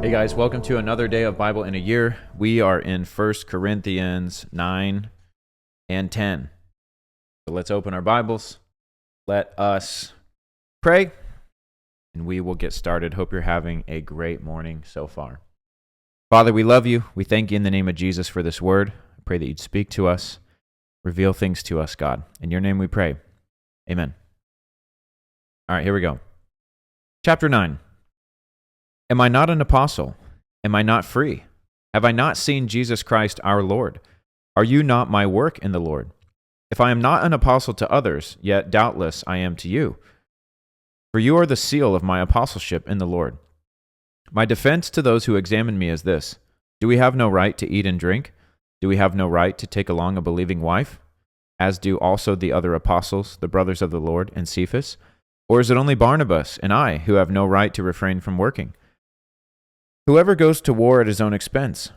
Hey guys, welcome to another day of Bible in a year. We are in 1 Corinthians 9 and 10. So let's open our Bibles. Let us pray, and we will get started. Hope you're having a great morning so far. Father, we love you. We thank you in the name of Jesus for this word. I pray that you'd speak to us, reveal things to us, God. In your name we pray. Amen. All right, here we go. Chapter 9. Am I not an apostle? Am I not free? Have I not seen Jesus Christ our Lord? Are you not my work in the Lord? If I am not an apostle to others, yet doubtless I am to you. For you are the seal of my apostleship in the Lord. My defense to those who examine me is this: do we have no right to eat and drink? Do we have no right to take along a believing wife, as do also the other apostles, the brothers of the Lord, and Cephas? Or is it only Barnabas and I who have no right to refrain from working? Whoever goes to war at his own expense?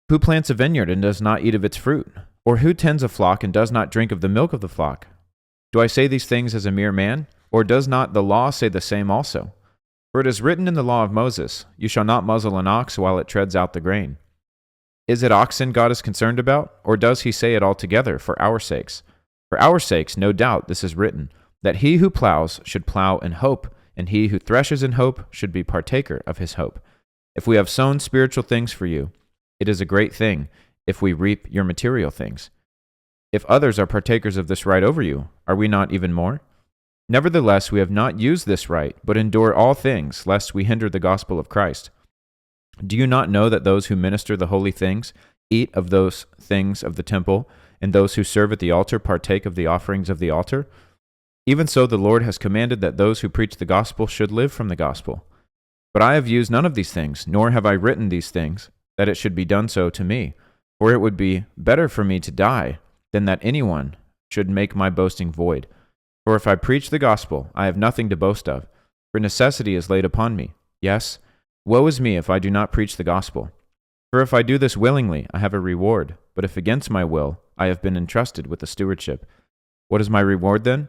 Who plants a vineyard and does not eat of its fruit? Or who tends a flock and does not drink of the milk of the flock? Do I say these things as a mere man? Or does not the law say the same also? For it is written in the law of Moses, you shall not muzzle an ox while it treads out the grain. Is it oxen God is concerned about? Or does he say it altogether for our sakes? For our sakes, no doubt, this is written, that he who plows should plow in hope, and he who threshes in hope should be partaker of his hope. If we have sown spiritual things for you, it is a great thing if we reap your material things. If others are partakers of this right over you, are we not even more? Nevertheless, we have not used this right, but endure all things, lest we hinder the gospel of Christ. Do you not know that those who minister the holy things eat of those things of the temple, and those who serve at the altar partake of the offerings of the altar? Even so, the Lord has commanded that those who preach the gospel should live from the gospel. But I have used none of these things, nor have I written these things, that it should be done so to me. For it would be better for me to die than that anyone should make my boasting void. For if I preach the gospel, I have nothing to boast of, for necessity is laid upon me. Yes, woe is me if I do not preach the gospel. For if I do this willingly, I have a reward, but if against my will, I have been entrusted with the stewardship. What is my reward then?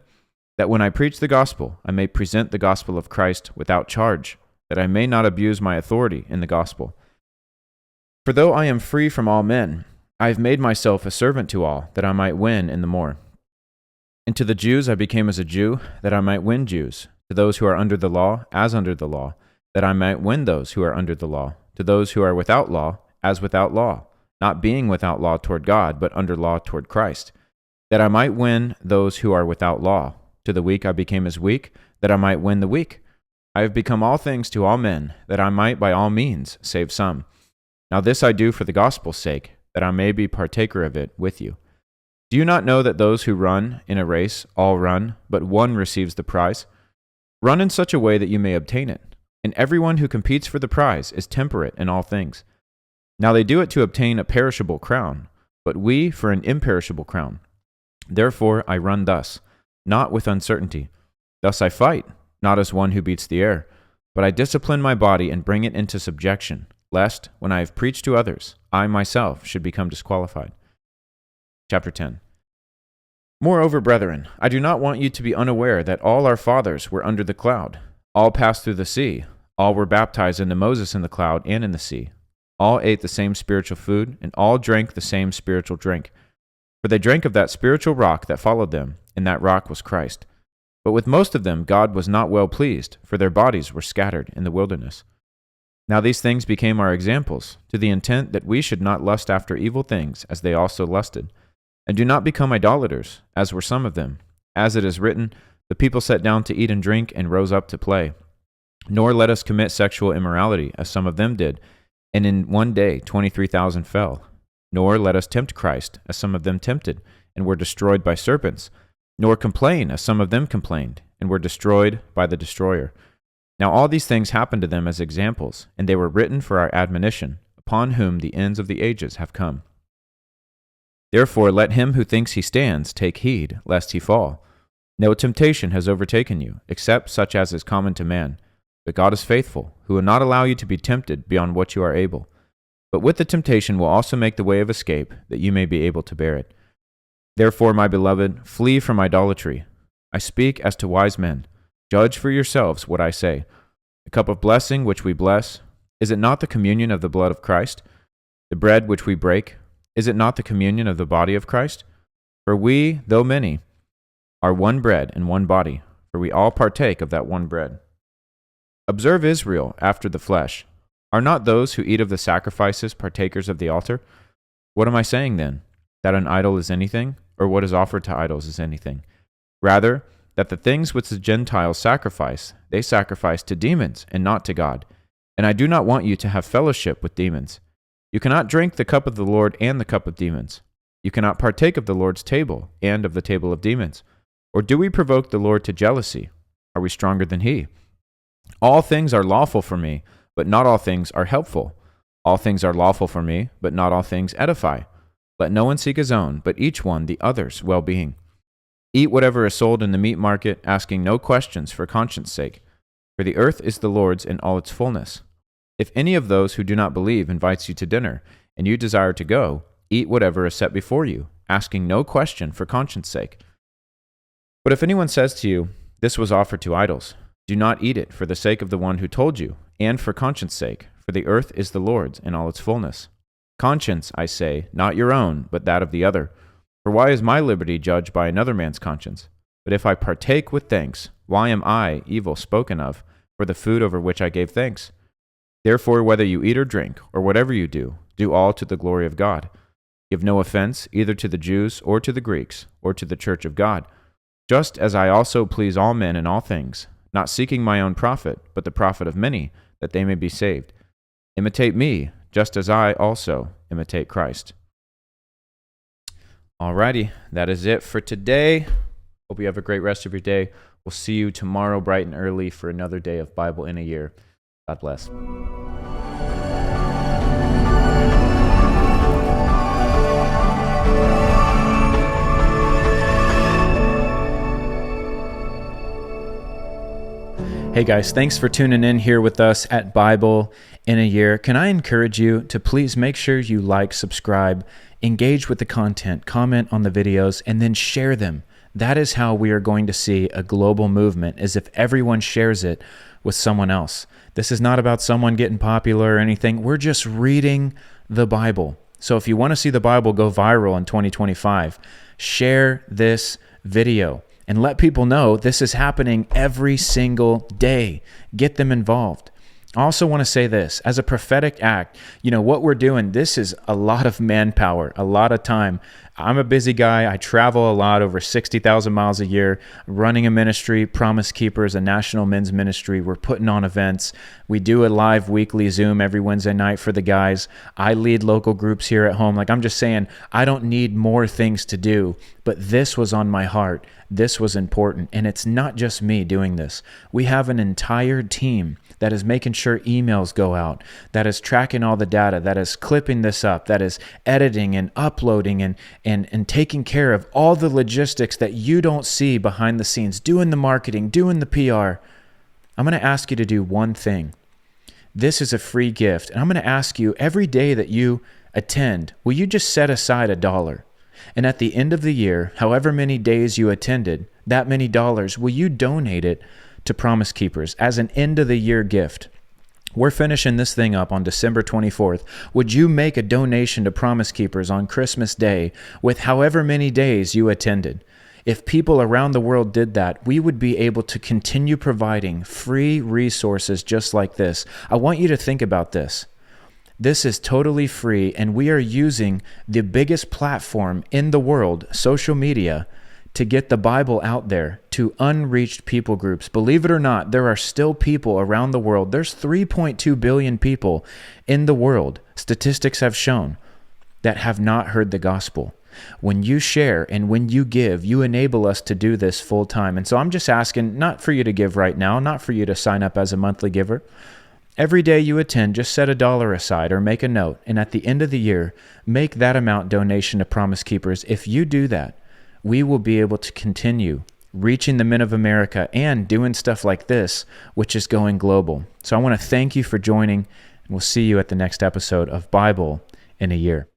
That when I preach the gospel, I may present the gospel of Christ without charge, that I may not abuse my authority in the gospel. For though I am free from all men, I have made myself a servant to all, that I might win in the more. And to the Jews I became as a Jew, that I might win Jews. To those who are under the law, as under the law, that I might win those who are under the law. To those who are without law, as without law, not being without law toward God, but under law toward Christ, that I might win those who are without law. To the weak I became as weak, that I might win the weak. I have become all things to all men, that I might by all means save some. Now this I do for the gospel's sake, that I may be partaker of it with you. Do you not know that those who run in a race all run, but one receives the prize? Run in such a way that you may obtain it. And everyone who competes for the prize is temperate in all things. Now they do it to obtain a perishable crown, but we for an imperishable crown. Therefore I run thus, not with uncertainty. Thus I fight, not as one who beats the air, but I discipline my body and bring it into subjection, lest, when I have preached to others, I myself should become disqualified. Chapter 10. Moreover, brethren, I do not want you to be unaware that all our fathers were under the cloud. All passed through the sea. All were baptized into Moses in the cloud and in the sea. All ate the same spiritual food, and all drank the same spiritual drink. For they drank of that spiritual rock that followed them, and that rock was Christ. But with most of them God was not well pleased, for their bodies were scattered in the wilderness. Now these things became our examples, to the intent that we should not lust after evil things, as they also lusted. And do not become idolaters, as were some of them. As it is written, the people sat down to eat and drink, and rose up to play. Nor let us commit sexual immorality, as some of them did, and in one day 23,000 fell. Nor let us tempt Christ, as some of them tempted, and were destroyed by serpents. Nor complain, as some of them complained, and were destroyed by the destroyer. Now all these things happened to them as examples, and they were written for our admonition, upon whom the ends of the ages have come. Therefore let him who thinks he stands take heed, lest he fall. No temptation has overtaken you, except such as is common to man. But God is faithful, who will not allow you to be tempted beyond what you are able. But with the temptation will also make the way of escape, that you may be able to bear it. Therefore, my beloved, flee from idolatry. I speak as to wise men. Judge for yourselves what I say. The cup of blessing which we bless, Is it not the communion of the blood of Christ? The bread which we break, is it not the communion of the body of Christ? For we, though many, are one bread and one body, for we all partake of that one bread. Observe Israel after the flesh. Are not those who eat of the sacrifices partakers of the altar? What am I saying then? That an idol is anything, or what is offered to idols is anything? Rather, that the things which the Gentiles sacrifice, they sacrifice to demons and not to God. And I do not want you to have fellowship with demons. You cannot drink the cup of the Lord and the cup of demons. You cannot partake of the Lord's table and of the table of demons. Or do we provoke the Lord to jealousy? Are we stronger than he? All things are lawful for me, but not all things are helpful. All things are lawful for me, but not all things edify. Let no one seek his own, but each one the other's well-being. Eat whatever is sold in the meat market, asking no questions for conscience sake. For the earth is the Lord's in all its fullness. If any of those who do not believe invites you to dinner, and you desire to go, eat whatever is set before you, asking no question for conscience sake. But if anyone says to you, this was offered to idols, do not eat it for the sake of the one who told you, and for conscience sake, for the earth is the Lord's in all its fullness. Conscience, I say, not your own, but that of the other. For why is my liberty judged by another man's conscience? But if I partake with thanks, why am I evil spoken of for the food over which I gave thanks? Therefore, whether you eat or drink, or whatever you do all to the glory of God. Give no offense either to the Jews or to the Greeks, or to the church of God, just as I also please all men in all things, not seeking my own profit, but the profit of many, that they may be saved. Imitate me, just as I also imitate Christ. Alrighty, that is it for today. Hope you have a great rest of your day. We'll see you tomorrow bright and early for another day of Bible in a Year. God bless. Hey guys, thanks for tuning in here with us at Bible in a Year. Can I encourage you to please make sure you like, subscribe, engage with the content, comment on the videos, and then share them. That is how we are going to see a global movement, is if everyone shares it with someone else. This is not about someone getting popular or anything. We're just reading the Bible. So if you want to see the Bible go viral in 2025, share this video. And let people know this is happening every single day. Get them involved. I also want to say this, as a prophetic act, what we're doing, this is a lot of manpower, a lot of time. I'm a busy guy. I travel a lot, over 60,000 miles a year, running a ministry, Promise Keepers, a national men's ministry. We're putting on events. We do a live weekly Zoom every Wednesday night for the guys. I lead local groups here at home. I'm just saying, I don't need more things to do, but this was on my heart. This was important. And it's not just me doing this. We have an entire team that is making sure emails go out, that is tracking all the data, that is clipping this up, that is editing and uploading and taking care of all the logistics that you don't see behind the scenes, doing the marketing, doing the PR. I'm going to ask you to do one thing. This is a free gift. And I'm going to ask you, every day that you attend, will you just set aside $1? And at the end of the year, however many days you attended, that many dollars, will you donate it to Promise Keepers as an end-of-the-year gift? We're finishing this thing up on December 24th. Would you make a donation to Promise Keepers on Christmas Day with however many days you attended? If people around the world did that, we would be able to continue providing free resources just like this. I want you to think about this. This is totally free, and we are using the biggest platform in the world, social media, to get the Bible out there to unreached people groups. Believe it or not, there are still people around the world. There's 3.2 billion people in the world, statistics have shown, that have not heard the gospel. When you share and when you give, you enable us to do this full time. And so I'm just asking, not for you to give right now, not for you to sign up as a monthly giver. Every day you attend, just set $1 aside or make a note. And at the end of the year, make that amount donation to Promise Keepers. If you do that, we will be able to continue reaching the men of America and doing stuff like this, which is going global. So I want to thank you for joining, and we'll see you at the next episode of Bible in a Year.